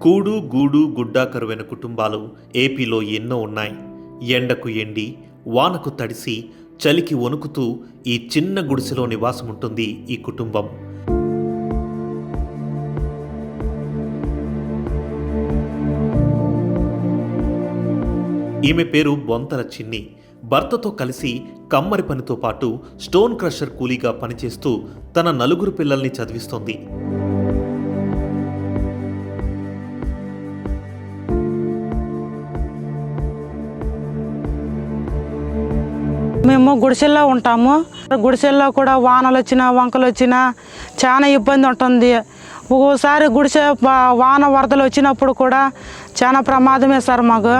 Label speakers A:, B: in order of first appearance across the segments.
A: కూడు గూడు గుడ్డ కరువైన కుటుంబాలు ఏపీలో ఎన్నో ఉన్నాయి. ఎండకు ఎండి, వానకు తడిసి, చలికి వణుకుతూ ఈ చిన్న గుడిసెలో నివాసం ఉంటుంది ఈ కుటుంబం. ఈమె పేరు బొంతల చిన్ని. భర్తతో కలిసి కమ్మరి పనితో పాటు స్టోన్ క్రషర్ కూలీగా పనిచేస్తూ తన 4 పిల్లల్ని చదివిస్తోంది.
B: మేము గుడిసెల్లో ఉంటాము. గుడిసెల్లో కూడా వానలు వచ్చినా వంకలు వచ్చినా చాలా ఇబ్బంది ఉంటుంది. ఒక్కోసారి గుడిసె వాన వరదలు వచ్చినప్పుడు కూడా చాలా ప్రమాదమే సార్ మాకు.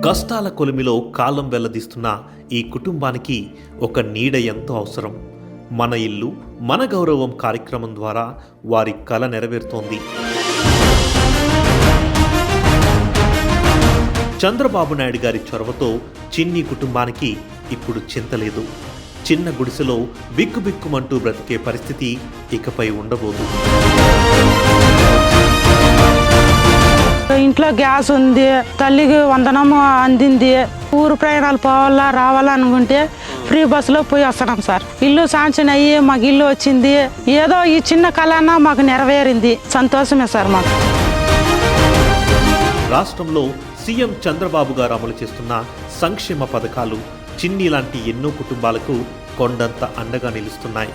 A: కష్టాల కొలిమిలో కాలం వెల్లదీస్తున్న ఈ కుటుంబానికి ఒక నీడ ఎంతో అవసరం. మన ఇల్లు మన గౌరవం కార్యక్రమం ద్వారా వారి కల నెరవేరుతోంది. చంద్రబాబు నాయుడు గారి చొరవతో చిన్ని కుటుంబానికి ఇప్పుడు చింతలేదు. చిన్న గుడిసెలో బిక్కుబిక్కుమంటూ బ్రతికే పరిస్థితి ఇకపై ఉండబోదు.
B: ఇంట్లో గ్యాస్ ఉంది, తల్లికి వందనం అందింది. ఊరు ప్రయాణాలు పోవాలా రావాలా అనుకుంటే ఫ్రీ బస్సులో పోయి వస్తున్నాం సార్. ఇల్లు శాంక్షన్ అయ్యి మాకు ఇల్లు వచ్చింది. ఏదో ఈ చిన్న కళ మాకు నెరవేరింది. సంతోషమే సార్ మాకు.
A: రాష్ట్రంలో సీఎం చంద్రబాబు గారు అమలు చేస్తున్న సంక్షేమ పథకాలు చిన్ని లాంటి ఎన్నో కుటుంబాలకు కొండంత అండగా నిలుస్తున్నాయి.